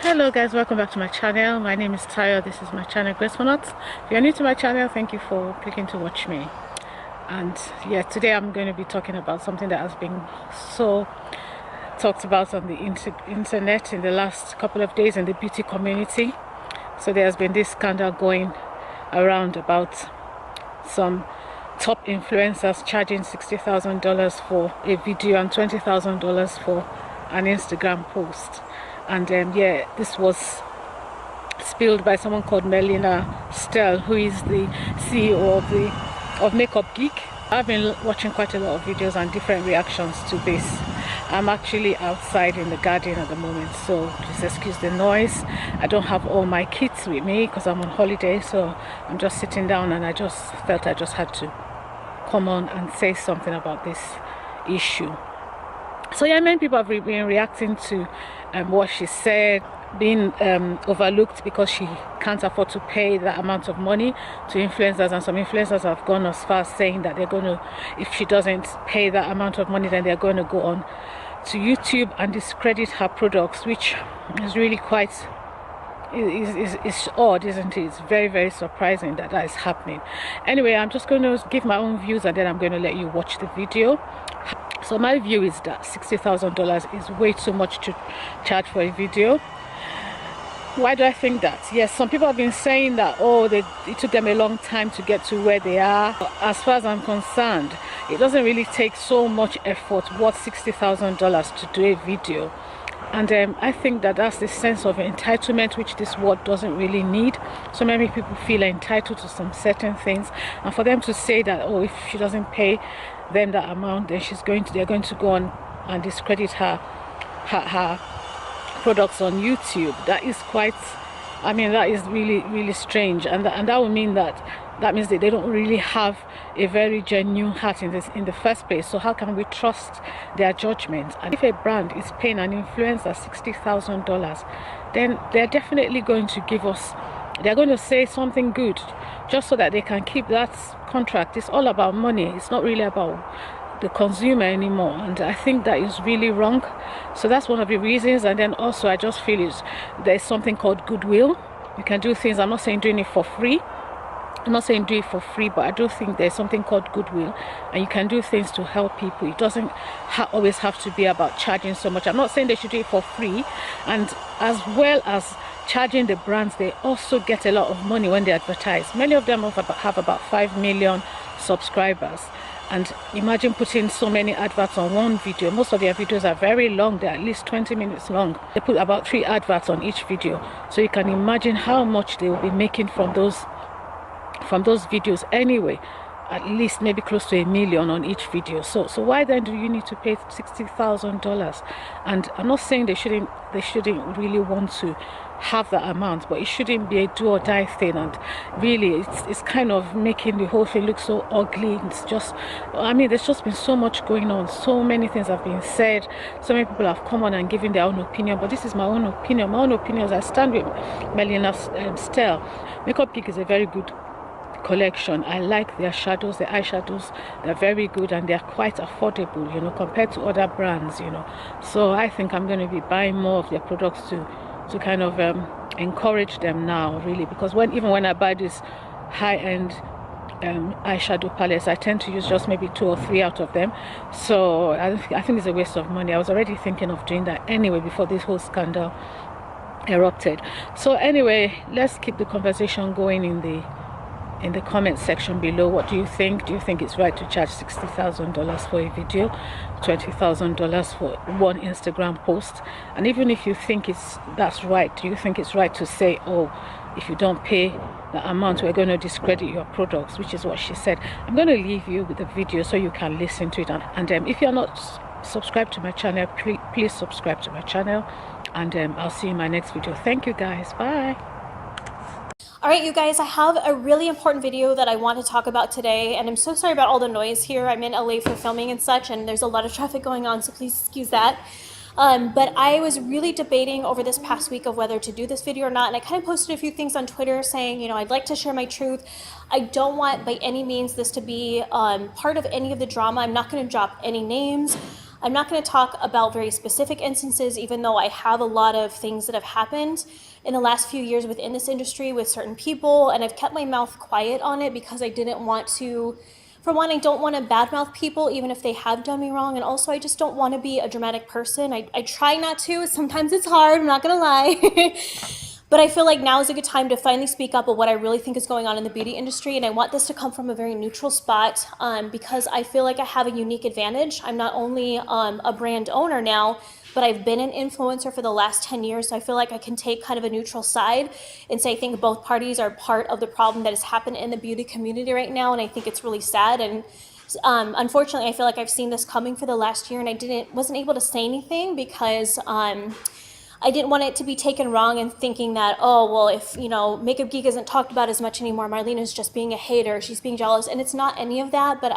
Hello guys, welcome back to my channel. My name is Tayo. This is my channel Graceful Nuts. If you're new to my channel, thank you for clicking to watch me. And yeah, today I'm going to be talking about something that has been so talked about on the internet in the last couple of days in the beauty community. So there has been this scandal going around about some top influencers charging $60,000 for a video and $20,000 for an Instagram post. And yeah, this was spilled by someone called Marlena Stell, who is the CEO of Makeup Geek. I've been watching quite a lot of videos and different reactions to this. I'm actually outside in the garden at the moment, so just excuse the noise. I don't have all my kits with me because I'm on holiday, so I'm just sitting down, and I just felt I just had to come on and say something about this issue. So yeah, many people have been reacting to what she said, being overlooked because she can't afford to pay that amount of money to influencers, and some influencers have gone as far as saying that they're going to, if she doesn't pay that amount of money, then they're going to go on to YouTube and discredit her products, which is really quite is odd, isn't it? It's very, very surprising that is happening. Anyway, I'm just going to give my own views, and then I'm going to let you watch the video. So my view is that $60,000 is way too much to charge for a video. Why do I think that? Yes, some people have been saying that, oh, it took them a long time to get to where they are. As far as I'm concerned, it doesn't really take so much effort worth $60,000 to do a video. And I think that that's the sense of entitlement which this world doesn't really need. So many people feel entitled to some certain things, and for them to say that, oh, if she doesn't pay them that amount, then they're going to go on and discredit her products on YouTube. That is quite, I mean, that is really, really strange, and that would mean that means that they don't really have a very genuine heart in the first place. So how can we trust their judgment? And if a brand is paying an influencer $60,000, then they're definitely going to give us, they're going to say something good just so that they can keep that contract. It's all about money. It's not really about the consumer anymore, and I think that is really wrong. So that's one of the reasons. And then also I just feel there's something called goodwill. You can do things, I'm not saying doing it for free, I'm not saying do it for free, but I do think there's something called goodwill, and you can do things to help people. It doesn't always have to be about charging so much. I'm not saying they should do it for free, and as well as charging the brands, they also get a lot of money when they advertise. Many of them have about 5 million subscribers, and imagine putting so many adverts on one video. Most of their videos are very long, they're at least 20 minutes long. They put about 3 adverts on each video, so you can imagine how much they will be making from those videos anyway. At least maybe close to $1 million on each video. So why then do you need to pay $60,000? And I'm not saying they shouldn't really want to have that amount, but it shouldn't be a do or die thing. And really it's kind of making the whole thing look so ugly. It's just, I mean, there's just been so much going on, so many things have been said, so many people have come on and given their own opinion, but this is my own opinion. My own opinion is I stand with Marlena Stell. Makeup Geek is a very good collection. I like their shadows, their eyeshadows. They're very good, and they're quite affordable, you know, compared to other brands, you know. So I think I'm going to be buying more of their products to kind of encourage them now, really, because even when I buy this high-end eyeshadow palettes, I tend to use just maybe 2 or 3 out of them. So I think it's a waste of money. I was already thinking of doing that anyway before this whole scandal erupted. So anyway, let's keep the conversation going in the comment section below. What do you think? Do you think it's right to charge $60,000 for a video, $20,000 for one Instagram post? And even if you think that's right, do you think it's right to say, oh, if you don't pay the amount, we're going to discredit your products, which is what she said? I'm going to leave you with the video so you can listen to it, and if you're not subscribed to my channel, please subscribe to my channel, and I'll see you in my next video. Thank you guys, bye. All right, you guys, I have a really important video that I want to talk about today, and I'm so sorry about all the noise here. I'm in LA for filming and such, and there's a lot of traffic going on, so please excuse that. But I was really debating over this past week of whether to do this video or not, and I kind of posted a few things on Twitter saying, you know, I'd like to share my truth. I don't want by any means this to be part of any of the drama. I'm not going to drop any names. I'm not going to talk about very specific instances, even though I have a lot of things that have happened in the last few years within this industry with certain people, and I've kept my mouth quiet on it because I didn't want to, for one, I don't want to badmouth people even if they have done me wrong, and also I just don't want to be a dramatic person. I try not to. Sometimes it's hard, I'm not going to lie. But I feel like now is a good time to finally speak up of what I really think is going on in the beauty industry, and I want this to come from a very neutral spot because I feel like I have a unique advantage. I'm not only a brand owner now, but I've been an influencer for the last 10 years, so I feel like I can take kind of a neutral side and say I think both parties are part of the problem that has happened in the beauty community right now, and I think it's really sad. And unfortunately, I feel like I've seen this coming for the last year, and I wasn't able to say anything because I didn't want it to be taken wrong and thinking that, oh, well, if, Makeup Geek isn't talked about as much anymore, Marlena's just being a hater, she's being jealous, and it's not any of that, but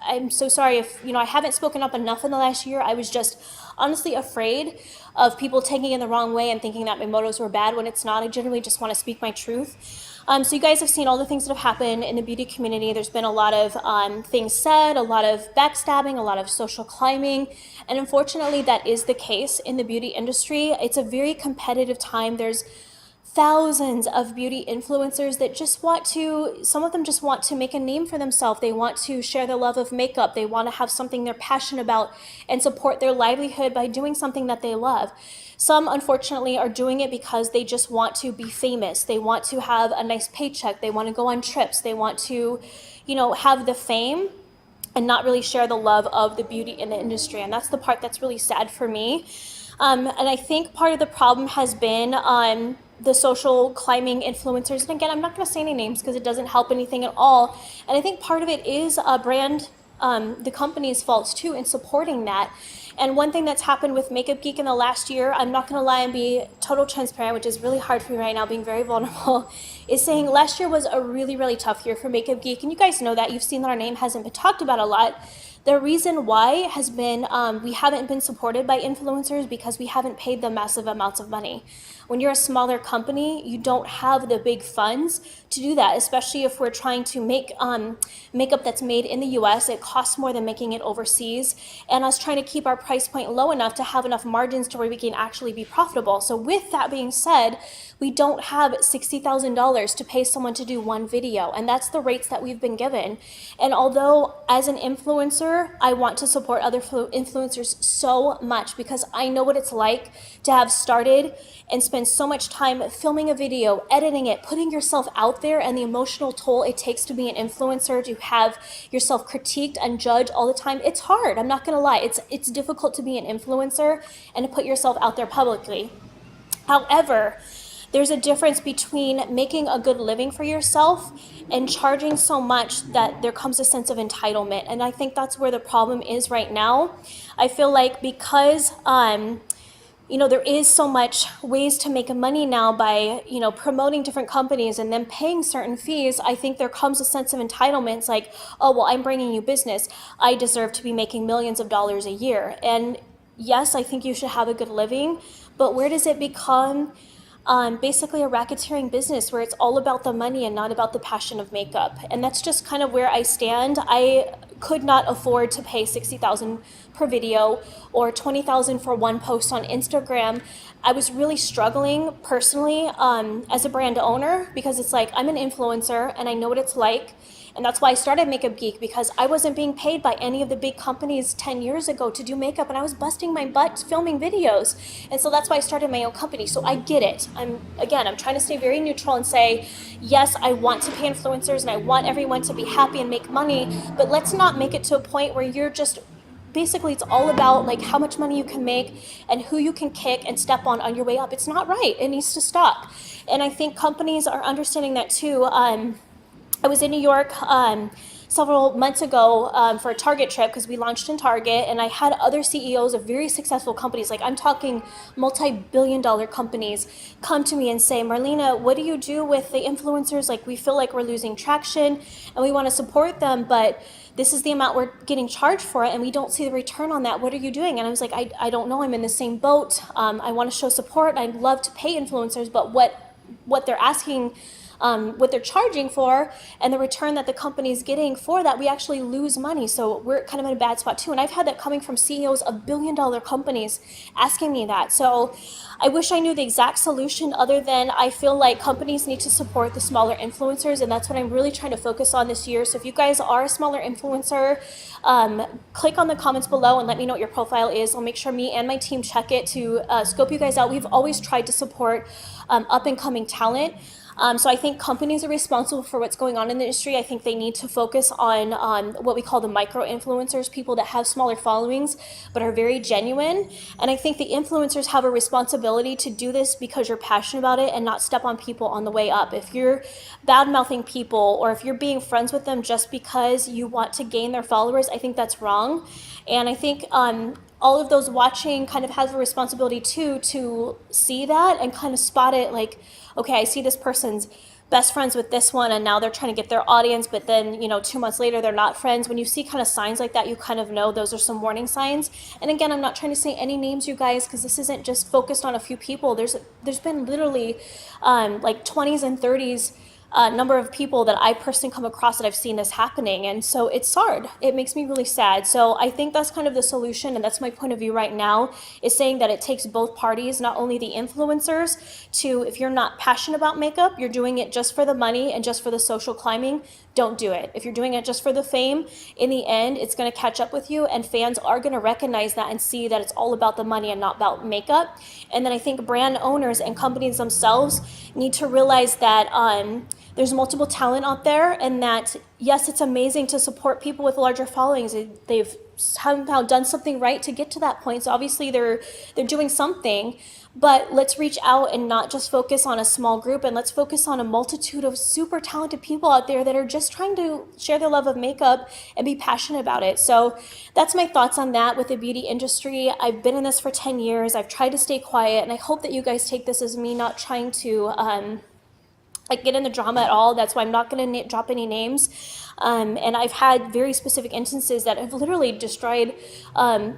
I'm so sorry if, I haven't spoken up enough in the last year. I was just honestly afraid of people taking it the wrong way and thinking that my motives were bad when it's not. I generally just want to speak my truth. So you guys have seen all the things that have happened in the beauty community. There's been a lot of things said, a lot of backstabbing, a lot of social climbing, and unfortunately that is the case in the beauty industry. It's a very competitive time. There's thousands of beauty influencers that some of them just want to make a name for themselves. They want to share their love of makeup. They want to have something they're passionate about and support their livelihood by doing something that they love. Some, unfortunately, are doing it because they just want to be famous. They want to have a nice paycheck. They want to go on trips. They want to, have the fame and not really share the love of the beauty in the industry. And that's the part that's really sad for me. And I think part of the problem has been the social climbing influencers. And again, I'm not going to say any names because it doesn't help anything at all. And I think part of it is the company's faults too in supporting that. And one thing that's happened with Makeup Geek in the last year, I'm not going to lie and be total transparent, which is really hard for me right now, being very vulnerable, is saying last year was a really, really tough year for Makeup Geek. And you guys know that. You've seen that our name hasn't been talked about a lot. The reason why has been we haven't been supported by influencers because we haven't paid them massive amounts of money. When you're a smaller company, you don't have the big funds to do that, especially if we're trying to make makeup that's made in the US. It costs more than making it overseas. And us trying to keep our price point low enough to have enough margins to where we can actually be profitable. So with that being said, we don't have $60,000 to pay someone to do one video. And that's the rates that we've been given. And although as an influencer, I want to support other influencers so much because I know what it's like to have started and spend so much time filming a video, editing it, putting yourself out there, and the emotional toll it takes to be an influencer, to have yourself critiqued and judged all the time. It's hard, I'm not gonna lie. It's difficult to be an influencer and to put yourself out there publicly. However, there's a difference between making a good living for yourself and charging so much that there comes a sense of entitlement. And I think that's where the problem is right now. I feel like because there is so much ways to make money now by, promoting different companies and then paying certain fees. I think there comes a sense of entitlement. It's like, oh, well, I'm bringing you business. I deserve to be making millions of dollars a year. And yes, I think you should have a good living, but where does it become basically a racketeering business where it's all about the money and not about the passion of makeup? And that's just kind of where I stand. I could not afford to pay $60,000 per video or $20,000 for one post on Instagram. I was really struggling personally as a brand owner because it's like I'm an influencer and I know what it's like. And that's why I started Makeup Geek, because I wasn't being paid by any of the big companies 10 years ago to do makeup, and I was busting my butt filming videos. And so that's why I started my own company. So I get it. I'm trying to stay very neutral and say, yes, I want to pay influencers and I want everyone to be happy and make money, but let's not make it to a point where you're just basically it's all about like how much money you can make and who you can kick and step on your way up. It's not right. It needs to stop. And I think companies are understanding that too. I was in New York several months ago for a Target trip because we launched in Target, and I had other CEOs of very successful companies, like I'm talking multi-billion-dollar companies, come to me and say, Marlena, what do you do with the influencers? Like, we feel like we're losing traction and we want to support them, but this is the amount we're getting charged for it and we don't see the return on that. What are you doing? And I was like, I don't know. I'm in the same boat. I want to show support. I'd love to pay influencers, but what they're asking what they're charging for and the return that the company is getting for that, we actually lose money. So we're kind of in a bad spot too. And I've had that coming from CEOs of billion-dollar companies asking me that. So I wish I knew the exact solution, other than I feel like companies need to support the smaller influencers, and that's what I'm really trying to focus on this year. So if you guys are a smaller influencer, click on the comments below and let me know what your profile is. I'll make sure me and my team check it to scope you guys out. We've always tried to support up and coming talent. So I think companies are responsible for what's going on in the industry. I think they need to focus on what we call the micro influencers, people that have smaller followings but are very genuine. And I think the influencers have a responsibility to do this because you're passionate about it and not step on people on the way up. If you're bad-mouthing people or if you're being friends with them just because you want to gain their followers, I think that's wrong. And I think all of those watching kind of have a responsibility too to see that and kind of spot it, like, okay, I see this person's best friends with this one and now they're trying to get their audience, but then 2 months later they're not friends. When you see kind of signs like that, you kind of know those are some warning signs. And again, I'm not trying to say any names, you guys, because this isn't just focused on a few people. There's been literally like 20s and 30s number of people that I personally come across that I've seen this happening. And so it's hard. It makes me really sad. So I think that's kind of the solution, and that's my point of view right now, is saying that it takes both parties, not only the influencers, to, if you're not passionate about makeup, you're doing it just for the money and just for the social climbing, don't do it. If you're doing it just for the fame, in the end, it's going to catch up with you, and fans are going to recognize that and see that it's all about the money and not about makeup. And then I think brand owners and companies themselves need to realize that there's multiple talent out there, and that, yes, it's amazing to support people with larger followings. They've somehow done something right to get to that point. So obviously they're doing something, but let's reach out and not just focus on a small group, and let's focus on a multitude of super talented people out there that are just trying to share their love of makeup and be passionate about it. So that's my thoughts on that with the beauty industry. I've been in this for 10 years. I've tried to stay quiet, and I hope that you guys take this as me not trying to like get in the drama at all. That's why I'm not going to drop any names. And I've had very specific instances that have literally destroyed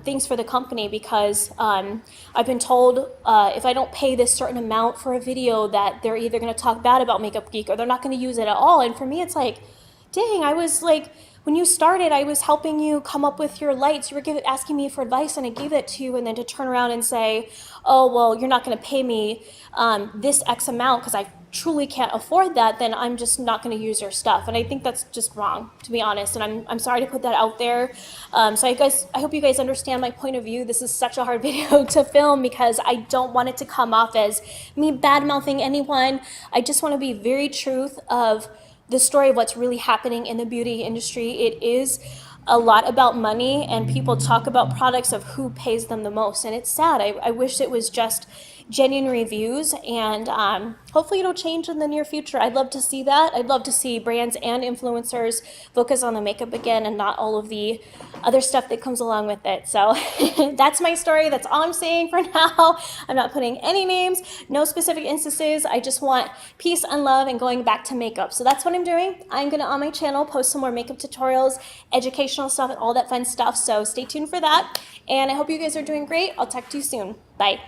things for the company because I've been told if I don't pay this certain amount for a video that they're either going to talk bad about Makeup Geek or they're not going to use it at all. And for me, it's like, dang, I was like, when you started, I was helping you come up with your lights. You were asking me for advice, and I gave it to you, and then to turn around and say, oh, well, you're not going to pay me this X amount because I truly can't afford that, then I'm just not going to use your stuff. And I think that's just wrong, to be honest. And I'm sorry to put that out there. So I hope you guys understand my point of view. This is such a hard video to film because I don't want it to come off as me bad-mouthing anyone. I just want to be very truth of the story of what's really happening in the beauty industry. It is a lot about money, and people talk about products of who pays them the most, and it's sad. I wish it was just genuine reviews, and hopefully it'll change in the near future. I'd love to see that. I'd love to see brands and influencers focus on the makeup again and not all of the other stuff that comes along with it. So that's my story. That's all I'm saying for now. I'm not putting any names, no specific instances. I just want peace and love and going back to makeup. So that's what I'm doing. I'm gonna, on my channel, post some more makeup tutorials, educational stuff, and all that fun stuff. So stay tuned for that. And I hope you guys are doing great. I'll talk to you soon. Bye.